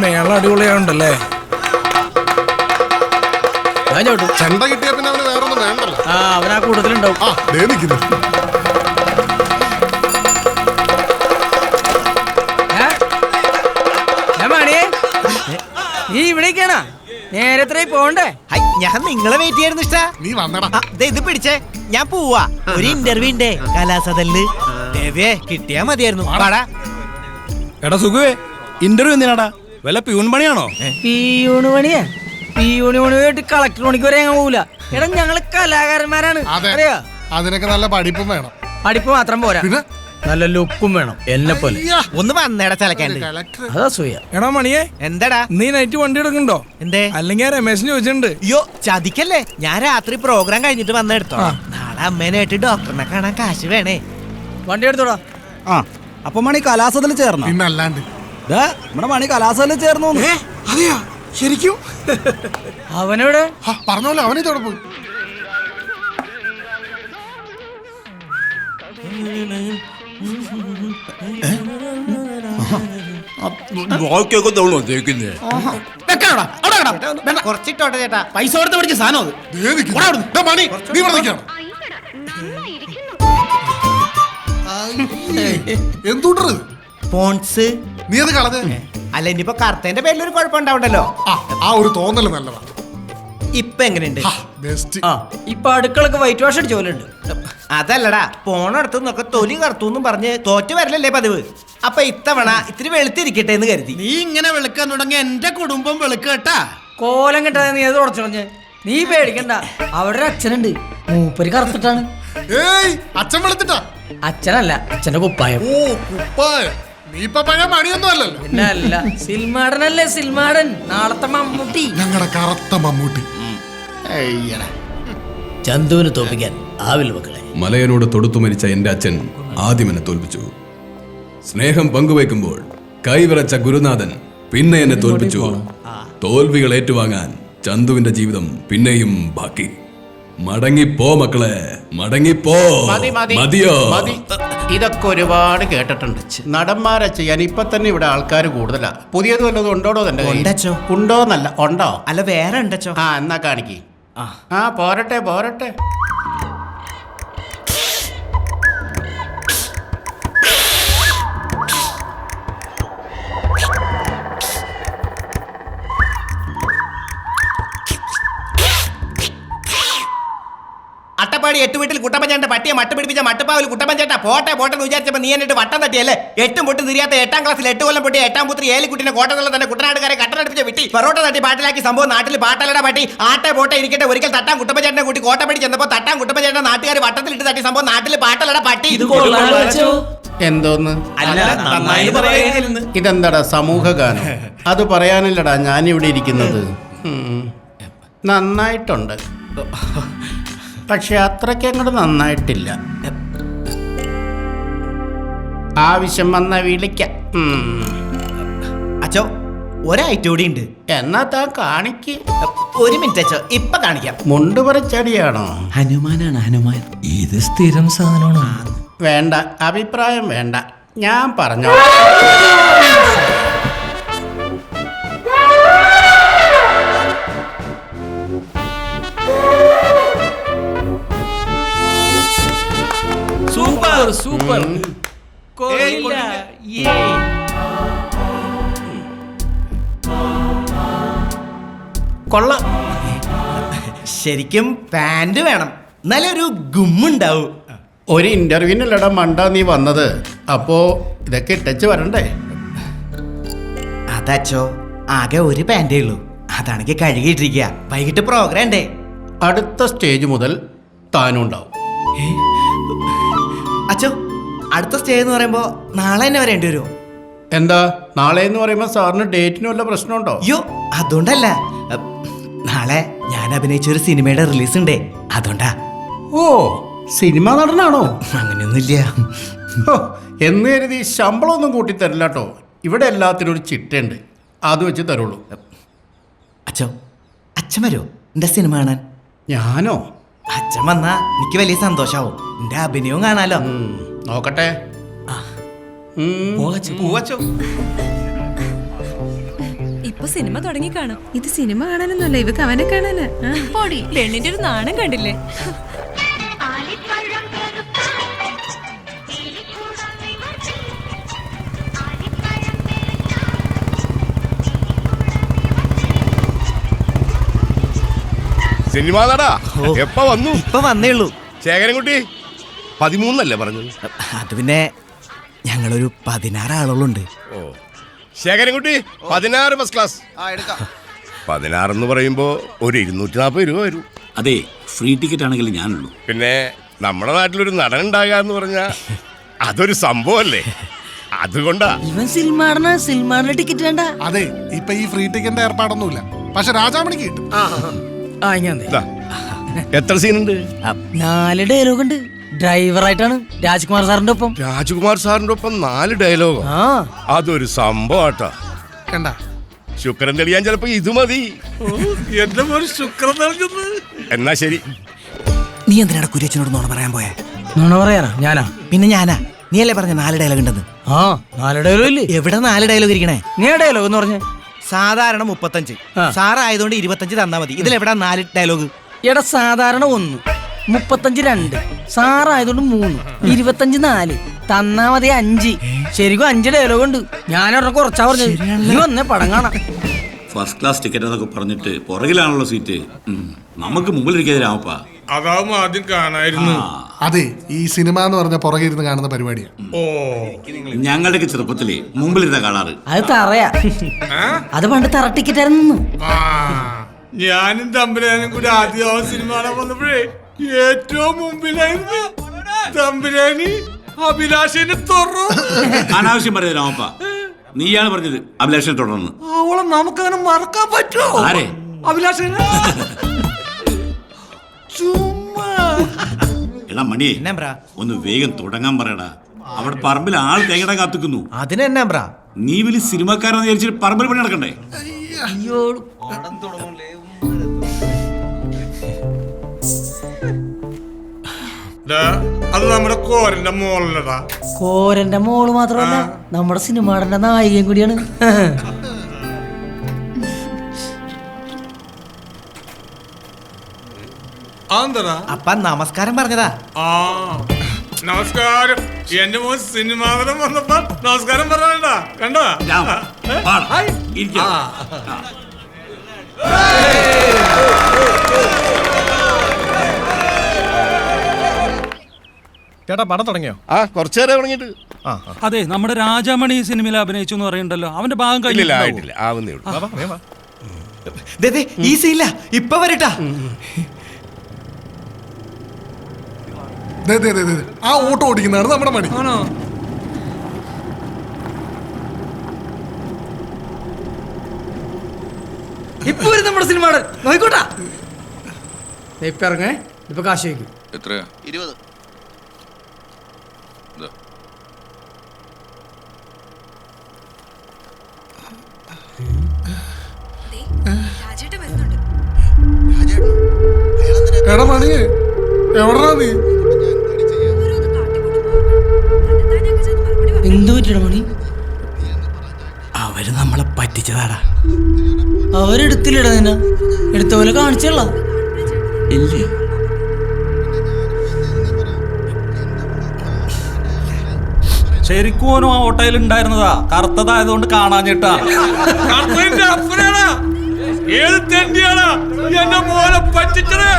മേള അടിപൊളിയാണ്ടല്ലേ? ചെണ്ട കിട്ടിയ പിന്നെ അവന് വേറൊന്നും വേണ്ടല്ലോ. അവനാ കൂടുതലുണ്ടാവും. നീ ഇവിടേക്കാണാ നേരത്തെ പോണ്ടേ? ഞാൻ നിങ്ങളെ വെയിറ്റ് ചെയ്യായിരുന്നു ഇഷ്ട. നീ വന്നടാ. ഇത് പിടിച്ചേ, ഞാൻ പോവാ. ഒരു ഇന്റർവ്യൂ ഉണ്ട് കലാസദനില്. ദേവേ കിട്ടിയാ മതിയായിരുന്നു. എടാ സുഖുവേ, ഇന്റർവ്യൂ എന്തിനാടാ? വല്ല പ്യൂൺ പണിയാണോ? പിയൂണ് പണിയാ? പിയൂണ് പണി പോയിട്ട് കളക്ടർ പണിക്ക് വരെ ഞങ്ങൾ പോവില്ല. എടാ ഞങ്ങള് കലാകാരന്മാരാണ്. അറിയാ, അതിനൊക്കെ നല്ല പഠിപ്പും വേണം. പഠിപ്പ് മാത്രം പോരാ, നല്ല ലുക്കും വേണം. എന്നെ പോലെ ഒന്ന് വന്നേടാ ചലക്കാണ്ട്. അതാ സൂയ. എടാ മണിയെ, എന്താടാ നീ നൈറ്റ് വണ്ടി എടുക്കണ്ടോ? എന്തേ? അല്ലെങ്കിൽ രമേശിന് ചോദിച്ചിട്ടുണ്ട്. അയ്യോ ചതിക്കല്ലേ, ഞാൻ രാത്രി പ്രോഗ്രാം കഴിഞ്ഞിട്ട് വന്നെടുത്തോ. നാളെ അമ്മേനായിട്ട് ഡോക്ടറിനെ കാണാൻ കാശ് വേണേ. വണ്ടി എടുത്തോടാ. അപ്പൊ മണി കലാസത്തിൽ ചേർന്നു. പിന്നല്ലാണ്ട് നമ്മുടെ മണി കലാസത്തിൽ ചേർന്നു. അതെയാ? ശരിക്കും? അവനോട് പറഞ്ഞോളൂ, അവനിതോടെ പോയി. കുറച്ചിട്ടോട്ടെ ചേട്ടാ, പൈസ കൊടുത്ത് പഠിച്ച സാധനം. എന്തുണ്ടത്? പോൺസ്. നീ അത് കളഞ്ഞ? അല്ല ഇനിയിപ്പോ കറുത്തേന്റെ പേരിൽ ഒരു കുഴപ്പമുണ്ടാവണ്ടല്ലോ. ആ ഒരു തോന്നല് നല്ലതാ. ഇപ്പൊ എങ്ങനെയുണ്ട്? ഇപ്പൊ അടുക്കളൊക്കെ വൈറ്റ് വാഷ് അടിച്ച പോലെ ഉണ്ട്. അതല്ലടാ, പോണടുത്ത് നിന്നൊക്കെ തൊലി കറുത്തു പറഞ്ഞ് തോറ്റു വരലല്ലേ പതിവ്. അപ്പൊ ഇത്തവണ ഇത്തിരി വെളുത്തിരിക്കട്ടെ എന്ന് കരുതി. നീ ഇങ്ങനെ വെളുക്കാൻ തുടങ്ങി എന്റെ കുടുംബം വെളുക്കട്ടാ. കോലം കെട്ടാതെ നീ അത് ഉടച്ചോളഞ്ഞ്. നീ പേടിക്കണ്ട, അവിടെ ഒരു അച്ഛനുണ്ട്, മൂപ്പര് കറുത്തിട്ടാണ്. അച്ഛൻ വെളുത്തിട്ടാ? അച്ഛനല്ല, അച്ഛന്റെ കുപ്പായം. ഓ കുപ്പായം. നീ ഇപ്പൊ പഴയ മണിയൊന്നും അല്ലല്ലോ. പിന്നെ അല്ല, സിൽമാടനല്ലേ സിൽമാടൻ, നാളത്തെ മമ്മൂട്ടി. ഞങ്ങളുടെ കറുത്ത മമ്മൂട്ടി. ചന്തുവിനെ തോൽപ്പിക്കാൻ ആവില്ല മക്കളെ. മലയനോട് തൊടുത്തു മരിച്ച എന്റെ അച്ഛൻ ആദ്യം എന്നെ തോൽപ്പിച്ചു. സ്നേഹം പങ്കുവയ്ക്കുമ്പോൾ കൈവിറച്ച ഗുരുനാഥൻ പിന്നെ എന്നെ തോൽപ്പിച്ചു. തോൽവികൾ ഏറ്റുവാങ്ങാൻ ചന്തുവിന്റെ ജീവിതം പിന്നെയും ബാക്കി. മടങ്ങിപ്പോ മക്കളെ, മടങ്ങിപ്പോ. മതിയോ? ഇതൊക്കെ ഒരുപാട് കേട്ടിട്ടുണ്ട്. നടന്മാരെ ചെയ്യാൻ ഇപ്പൊ തന്നെ ഇവിടെ ആൾക്കാർ കൂടുതലാ. പുതിയത് വല്ലതും ഉണ്ടോടോ? തന്നെ ഉണ്ടോന്നല്ല, ഉണ്ടോ? അല്ല വേറെ ഉണ്ടോ? എന്നാ കാണിക്ക്. പോരട്ടെ പോരട്ടെ. അട്ടപ്പാടി 8 വീട്ടിൽ കുട്ടപ്പഞ്ചേട്ട പട്ടിയെ മട്ട് പിടിപ്പിച്ച മട്ടുപ്പാവിൽ കുട്ടപ്പഞ്ചേട്ട പോട്ടെ പോട്ടെ എന്ന് വിചാരിച്ചപ്പോ നീ എന്നിട്ട് വട്ടം തട്ടിയല്ലേ? 8 പൊട്ടും തിരിയാത്ത 8ാം ക്ലാസ്സിൽ 8 കൊല്ലം പൊട്ടി 8ാം പുത്രി ഏലിക്കുട്ടിനെ കോട്ടത്തുള്ള തന്നെ കുട്ടനാട്ടുകാരെ കട്ടനടിപ്പിച്ച വിട്ടി പെറോട്ട തട്ടി പാട്ടിലാക്കി സംഭവം നാട്ടിൽ പാട്ടലട പട്ടി ആട്ടെ പോട്ടെ ഇരിക്കട്ടെ. ഒരിക്കൽ തട്ടാൻ കുട്ടപ്പഞ്ചേട്ടനെ കൂട്ടി കോട്ടപ്പടി ചെന്നപ്പോ തട്ടാൻ കുട്ടപ്പഞ്ചേട്ട നാട്ടുകാർ വട്ടത്തിലിട്ട് തട്ടി സംഭവം നാട്ടിൽ പാട്ടലട പട്ടി. എന്തോന്ന്? ഇതെന്താടാ സമൂഹ ഗാനം? അത് പറയാനില്ലടാ ഞാനിവിടെ ഇരിക്കുന്നത്. നന്നായിട്ടുണ്ട്, പക്ഷെ അത്രയ്ക്ക് അങ്ങോട്ട് നന്നായിട്ടില്ല. ആവശ്യം വന്ന വിളിക്കാം. അച്ചോ ഒരൈറ്റം കൂടി ഉണ്ട്. എന്നാ താൻ കാണിക്ക്. ഒരു മിനിറ്റ് അച്ചോ, ഇപ്പൊ കാണിക്കാം. മുണ്ട് പറിച്ചടിയാണോ? ഹനുമാനാണ്, ഹനുമാൻ. ഇത് സ്ഥിരം സാധനമാണ്. വേണ്ട, അഭിപ്രായം വേണ്ട, ഞാൻ പറഞ്ഞോ. Super super. കൊള്ളാം. ശരിക്കും പാന്റ് വേണം, എന്നാലേ ഒരു ഗുമ്മുണ്ടാവും. ഒരു ഇന്റർവ്യൂവിനല്ലടാ മണ്ട നീ വന്നത്. അപ്പോ ഇതൊക്കെ ഇട്ടച്ച് വരണ്ടേ? അതച്ചോ ആകെ ഒരു പാൻറ്റേ ഉള്ളൂ, അതാണെങ്കിൽ കഴുകിയിട്ടിരിക്കുക. വൈകിട്ട് പ്രോഗ്രാം ഉണ്ടേ. അടുത്ത സ്റ്റേജ് മുതൽ താനും ഉണ്ടാവും. അച്ചോ അടുത്ത സ്റ്റേജ് എന്ന് പറയുമ്പോ നാളെ തന്നെ വരേണ്ടി വരുമോ? എന്താ നാളെ എന്ന് പറയുമ്പോ സാറിന് ഡേറ്റിന് വല്ല പ്രശ്നമുണ്ടോ? അയ്യോ അതുകൊണ്ടല്ല, നാളെ ഞാൻ അഭിനയിച്ചൊരു സിനിമയുടെ റിലീസ് ഉണ്ടേ, അതുകൊണ്ടാ. ഓ സിനിമ നടനാണോ? അങ്ങനെയൊന്നുമില്ല. എന്ന് കരുതി ശമ്പളമൊന്നും കൂട്ടിത്തരില്ല കേട്ടോ. ഇവിടെ എല്ലാത്തിനും ഒരു ചിട്ടയുണ്ട്, അത് വെച്ച് തരുള്ളൂ. അച്ഛൻ വരുമോ എന്റെ സിനിമ കാണാൻ? ഞാനോ? അച്ഛൻ വന്നാ എനിക്ക് വലിയ സന്തോഷാവും, എന്റെ അഭിനയവും കാണാലോ. നോക്കട്ടെ. പൂവച്ചോ ഇപ്പൊ സിനിമ തുടങ്ങി കാണും. ഇത് സിനിമ കാണാനൊന്നുമല്ല, ഇവക്ക് അവനെ കാണാനാ. പോടി, പെണ്ണിന്റെ ഒരു നാണം കണ്ടില്ലേ? സിനിമ നടാ എപ്പ വന്നു? ഇപ്പൊ വന്നേ ഉള്ളൂ. ശേഖരൻകുട്ടി 13 പറഞ്ഞത്. അത് പിന്നെ ഞങ്ങളൊരു 16 ആളുകളുണ്ട്. ഓ ശേഖരൻകുട്ടി 16 ഫസ്റ്റ് ക്ലാസ്. 16 എന്ന് പറയുമ്പോ ഒരു 240 രൂപ വരും. അതെ, ഫ്രീ ടിക്കറ്റ് ആണെങ്കിൽ ഞാനുള്ളൂ. പിന്നെ നമ്മുടെ നാട്ടിലൊരു നടൻ ഉണ്ടാകാന്ന് പറഞ്ഞാ അതൊരു സംഭവല്ലേ, അതുകൊണ്ടാ. ഇവൻ സിനിമാടിന് ടിക്കറ്റ് വേണ്ട. അതെ, ഇപ്പൊ ഈ ഫ്രീ ടിക്കറ്റിന്റെ ഏർപ്പാടൊന്നുമില്ല, പക്ഷെ രാജാമണിക്ക് കിട്ടും. ദാ, എത്ര സീനുണ്ട്? 4 ഡയലോഗ് ഉണ്ട്. ഡ്രൈവറായിട്ടാണ് രാജ്കുമാർ സാറിന്റെ ഒപ്പം. രാജ്കുമാർ സാറിന്റെ ഒപ്പം 4 ഡയലോഗ്. അതൊരു സംഭവട്ടാ. കണ്ട ശുക്രൻ തെളിയാൻ ചിലപ്പോ ഇത് മതി. എന്റെ മോന് ശുക്രൻ നൽകുന്നത്. എന്നാ ശരി. നീ എന്തിനാണ് കുര്യച്ചനോട് നോണ പറയാൻ പോയെ? നോണ പറയാനാ? ഞാനാ? പിന്നെ ഞാനാ. നീ അല്ലേ പറഞ്ഞ 4 ഡയലോഗ് ഉണ്ടെന്ന്? 4 ഡയലോഗ് ഇല്ലേ? എവിടെ 4 ഡയലോഗ് ഇരിക്കണേ? നീ ഡയലോഗ് എന്ന് പറഞ്ഞ സാധാരണ 35. സാറായതുകൊണ്ട് 25 തന്നാ മതി. ഇതിലെവിടാ 4 ഡയലോഗ്? എടാ സാധാരണ 1, 35 2, സാറായതുകൊണ്ട് 3, 25 4, തന്നാ മതി 5. ശരിക്കും 5 ഡയലോഗ് ഉണ്ട്. ഞാനൊരെണ്ണം കുറച്ചാ പറഞ്ഞത്. നീ വന്നേ പടം കാണാം. ഫസ്റ്റ് ക്ലാസ് ടിക്കറ്റ് എന്നൊക്കെ പറഞ്ഞിട്ട് പുറകിലാണല്ലോ സീറ്റ്. നമുക്ക് മുമ്പിലിരിക്കാതെ രാമപ്പ. അതാവും ആദ്യം കാണായിരുന്നു. അതെ, ഈ സിനിമ എന്ന് പറഞ്ഞ പുറകെ ഇരുന്ന് കാണുന്ന പരിപാടിയാ. ഓ ഞങ്ങളുടെയൊക്കെ ചെറുപ്പത്തില് മുമ്പിലിരുന്ന കാണാറ്. അത് തറയാ. അത് പണ്ട് തറ ടിക്കറ്റ് ആയിരുന്നു. ഞാനും തമ്പുരാനും കൂടി ആദ്യം സിനിമ കാണാൻ വന്നപ്പോഴേ ഏറ്റവും മുമ്പിലായിരുന്നു. തമ്പുരാനി അഭിലാഷിനെ തുറന്നു. അനാവശ്യം പറയുന്നത് രാമപ്പ. നീയാണ് പറഞ്ഞത് അഭിലാഷിനെ തുടർന്ന്. അവളെ നമുക്കങ്ങനെ മറക്കാൻ പറ്റുമോ? ആരെ? അഭിലാഷിനെ. എടാ മണിയെ, ഒന്ന് വേഗം തുടങ്ങാൻ പറയടാ. അവിടെ പറമ്പിൽ ആൾ തേങ്ങടാൻ കാത്തുക്കുന്നു. അതിനെന്നാ ബ്രാ? നീ വലിയ സിനിമക്കാരെന്ന് വിചാരിച്ചിട്ട് പറമ്പിൽ പണി നടക്കണ്ടേ? അത് നമ്മുടെ കോരന്റെ മോളല്ലടാ. കോരന്റെ മോള് മാത്രമല്ല, നമ്മുടെ സിനിമാടന്റെ നായികയും കൂടിയാണ്. അപ്പ നമസ്കാരം പറഞ്ഞതാ. നമസ്കാരം. എന്റെ മോൻ സിനിമാതരം വന്നപ്പോ നമസ്കാരം പറഞ്ഞ കണ്ടോ? ചേട്ടാ പടം തുടങ്ങിയോ? കുറച്ചേരം തുടങ്ങിയിട്ട്. അതെ, നമ്മുടെ രാജാമണി സിനിമയിൽ അഭിനയിച്ചു എന്ന് പറയുന്നുണ്ടല്ലോ. അവന്റെ ഭാഗം ആയിട്ടില്ല, ആവുന്നേ ഉള്ളൂ. ഈസി ഇല്ല, ഇപ്പൊ വരട്ടാ. ആ ഓട്ടോ ഓടിക്കുന്നതാണ് നമ്മുടെ മണി. ഇപ്പൊ വരും നമ്മുടെ സിനിമാടൻ. നോയിക്കോട്ടാ. ഇപ്പൊ ഇറങ്ങേ. ഇപ്പൊ കാശ് വയ്ക്കും. എത്രയാ? 20. എടാ മണിയെ, എവിടാ നീ? എന്തു പറ്റണ മണി? അവര് നമ്മളെ പറ്റിച്ചതാടാ. അവരെടുത്തില്ലടാ നിന്നെ. എടുത്ത പോലെ കാണിച്ചല്ല. ഇല്ലേ? ശരിക്കും ഓനും ആ ഓട്ടോയിൽ ഉണ്ടായിരുന്നതാ. കറുത്തതായതുകൊണ്ട് കാണാഞ്ഞിട്ടാ. ഏത് തെണ്ടിയാടാ എന്റെ മോനെ പറ്റിച്ചത്?